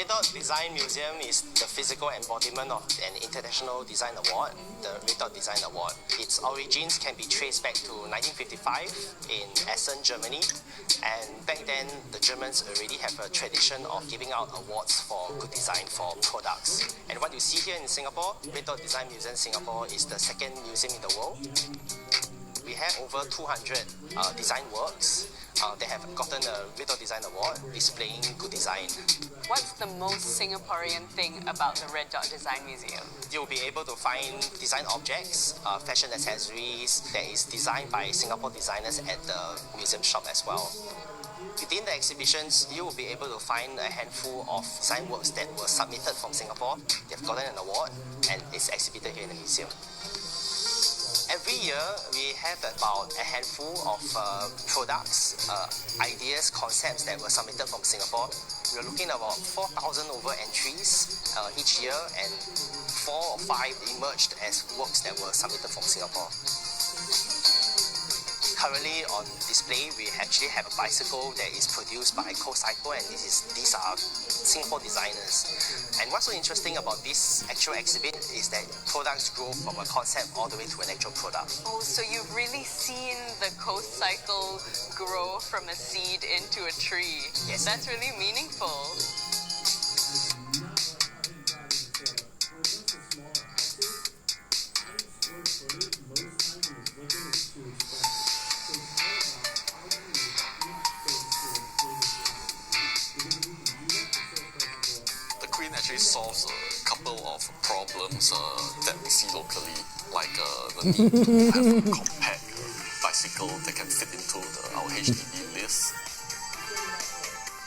Red Dot Design Museum is the physical embodiment of an international design award, the Red Dot Design Award. Its origins can be traced back to 1955 in Essen, Germany. And back then, the Germans already have a tradition of giving out awards for good design for products. And what you see here in Singapore, Red Dot Design Museum Singapore is the second museum in the world. We have over 200 design works that have gotten a Red Dot Design Award displaying good design. What's the most Singaporean thing about the Red Dot Design Museum? You'll be able to find design objects, fashion accessories that is designed by Singapore designers at the museum shop as well. Within the exhibitions, you will be able to find a handful of design works that were submitted from Singapore. They've gotten an award and it's exhibited here in the museum. Every year, we have about a handful of products, ideas, concepts that were submitted from Singapore. We're looking at about 4,000 over entries each year, and 4 or 5 emerged as works that were submitted from Singapore. Currently on display, we actually have a bicycle that is produced by CoCycle, and these are Singapore designers. And what's so interesting about this actual exhibit is that products grow from a concept all the way to an actual product. Oh, so you've really seen the CoCycle grow from a seed into a tree. Yes. That's really meaningful. Solves a couple of problems that we see locally, like the need to have a compact bicycle that can fit into our HDB list.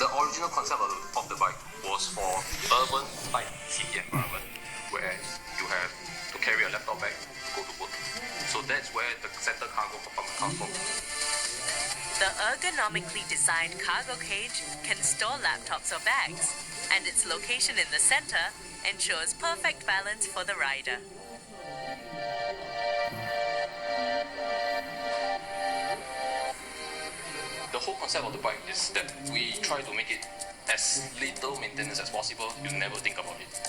The original concept of the bike was for urban light city environment, where you have to carry a laptop bag to go to work. So that's where the center cargo compartment comes from. The ergonomically designed cargo cage can store laptops or bags, and its location in the center ensures perfect balance for the rider. The whole concept of the bike is that we try to make it as little maintenance as possible. You never think about it.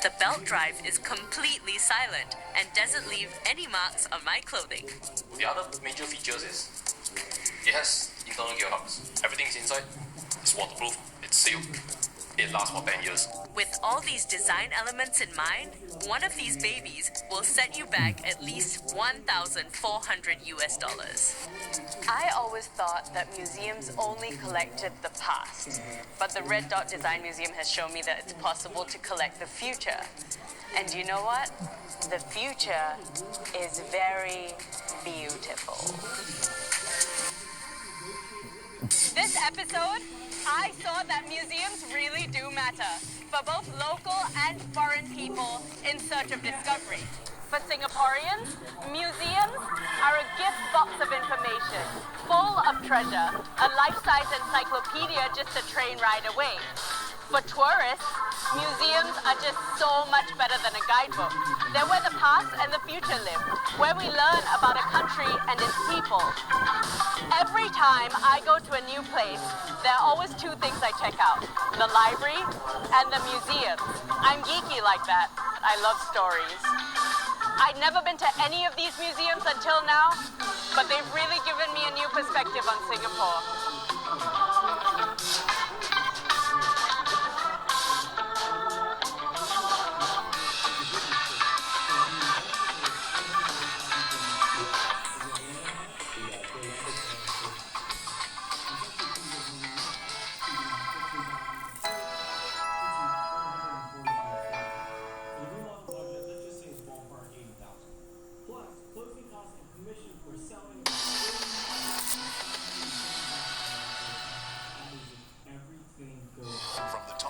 The belt drive is completely silent and doesn't leave any marks on my clothing. The other major features is it has internal gear hubs. Everything is inside. It's waterproof. It's sealed. It lasts for 10 years. With all these design elements in mind, one of these babies will set you back at least $1,400. I always thought that museums only collected the past, but the Red Dot Design Museum has shown me that it's possible to collect the future. And you know what? The future is very beautiful. This episode, I saw that museums really do matter for both local and foreign people in search of discovery. For Singaporeans, museums are a gift box of information, full of treasure, a life-size encyclopedia just a train ride away. For tourists, museums are just so much better than a guidebook. They're where the past and the future live, where we learn about a country and its people. Every time I go to a new place, there are always 2 things I check out: the library and the museum. I'm geeky like that. I love stories. I'd never been to any of these museums until now, but they've really given me a new perspective on Singapore.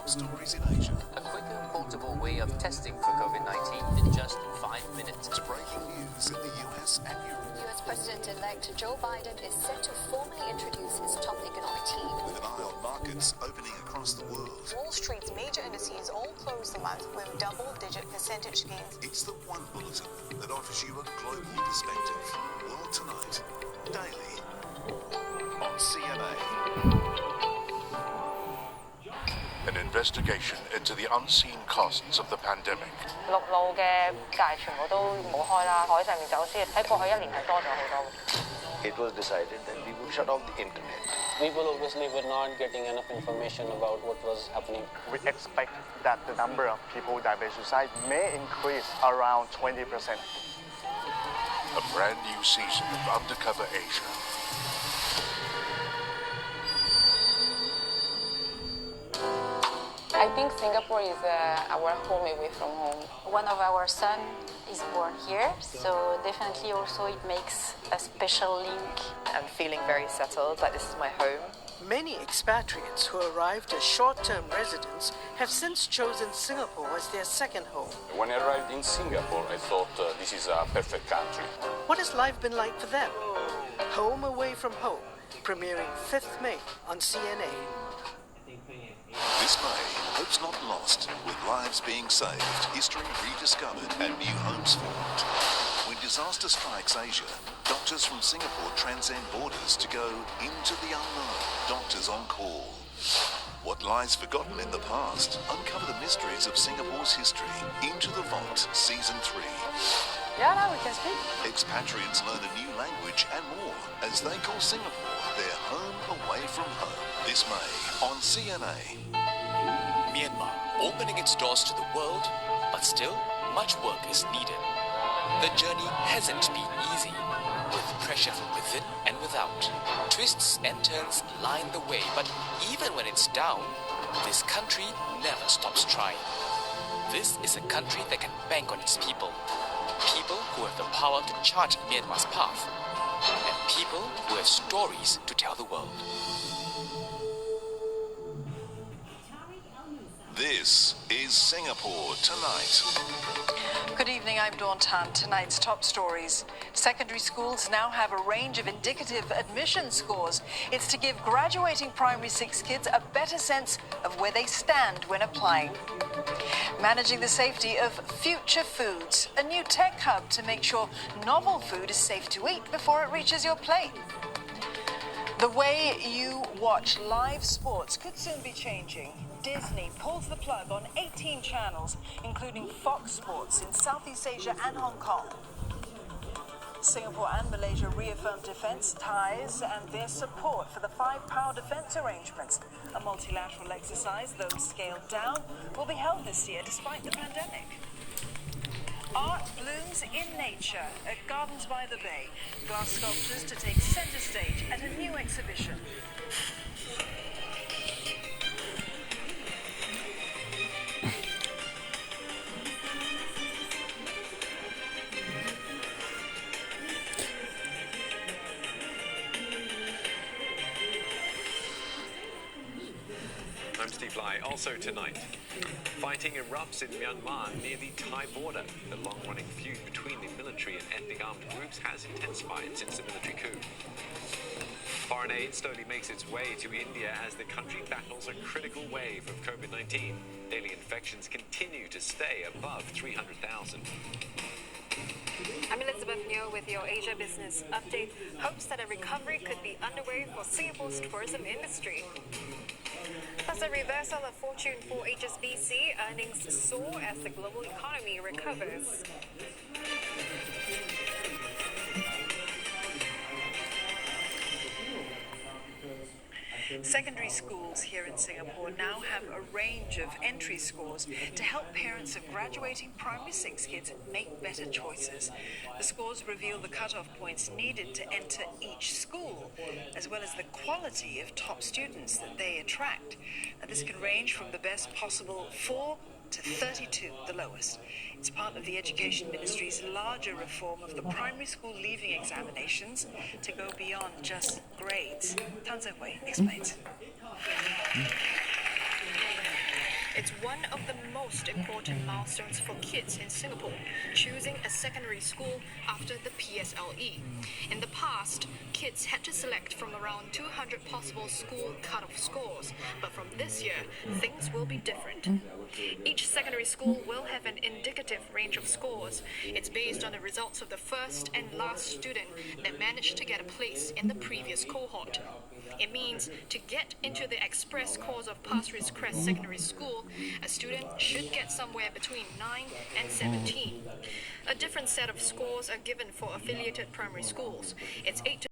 Stories in Asia. A quick and portable way of testing for COVID-19 in just 5 minutes. It's breaking news in the US and Europe. US President-elect Joe Biden is set to formally introduce his top economic team. With an eye on markets opening across the world. Wall Street's major indices all closed the month with double-digit percentage gains. It's the one bulletin that offers you a global perspective. World Tonight, daily on CMA. An investigation into the unseen costs of the pandemic. 陸路嘅界全部都冇開啦，海上面走私喺過去1年係多咗好多。It was decided that we would shut off the internet. People obviously were not getting enough information about what was happening. We expect that the number of people diabetes suicide may increase around 20%. A brand new season of Undercover Asia. I think Singapore is our home away from home. One of our sons is born here, so definitely also it makes a special link. I'm feeling very settled, like this is my home. Many expatriates who arrived as short-term residents have since chosen Singapore as their second home. When I arrived in Singapore, I thought this is a perfect country. What has life been like for them? Home Away from Home, premiering 5th May on CNA. This May, hope's not lost, with lives being saved, history rediscovered, and new homes formed. When disaster strikes Asia, doctors from Singapore transcend borders to go into the unknown. Doctors on call. What lies forgotten in the past? Uncover the mysteries of Singapore's history. Into the Vault, Season 3. Yeah, now we can speak. Expatriates learn a new language and more as they call Singapore their home away from home. This May on CNA. Myanmar opening its doors to the world, but still much work is needed. The journey hasn't been easy, with pressure from within and without. Twists and turns line the way, but even when it's down, this country never stops trying. This is a country that can bank on its people. People who have the power to chart Myanmar's path, and people who have stories to tell the world. This is Singapore Tonight. Good evening, I'm Dawn Tan. Tonight's top stories. Secondary schools now have a range of indicative admission scores. It's to give graduating primary 6 kids a better sense of where they stand when applying. Managing the safety of future foods, a new tech hub to make sure novel food is safe to eat before it reaches your plate. The way you watch live sports could soon be changing. Disney pulls the plug on 18 channels, including Fox Sports in Southeast Asia and Hong Kong. Singapore and Malaysia reaffirmed defence ties and their support for the 5-power defence arrangements. A multilateral exercise, though scaled down, will be held this year despite the pandemic. Art blooms in nature at Gardens by the Bay. Glass sculptures to take centre stage at a new exhibition. I'm Steve Lai. Also tonight, fighting erupts in Myanmar near the Thai border. The long-running feud between the military and ethnic armed groups has intensified since the military coup. Foreign aid slowly makes its way to India as the country battles a critical wave of COVID-19. Daily infections continue to stay above 300,000. I'm Elizabeth Neo with your Asia Business Update. Hopes that a recovery could be underway for Singapore's tourism industry. Plus, a reversal of fortune for HSBC, earnings soar as the global economy recovers. Secondary schools here in Singapore now have a range of entry scores to help parents of graduating primary 6 kids make better choices. The scores reveal the cutoff points needed to enter each school, as well as the quality of top students that they attract. Now, this can range from the best possible 4 to 32, the lowest. It's part of the Education Ministry's larger reform of the primary school leaving examinations to go beyond just grades. Tan Zhen Hui explains. It's one of the most important milestones for kids in Singapore, choosing a secondary school after the PSLE. In the past, kids had to select from around 200 possible school cut-off scores, but from this year, things will be different. Each secondary school will have an indicative range of scores. It's based on the results of the first and last student that managed to get a place in the previous cohort. It means to get into the express course of Pasir Ris Crest Secondary School, a student should get somewhere between 9 and 17. A different set of scores are given for affiliated primary schools. It's 8 to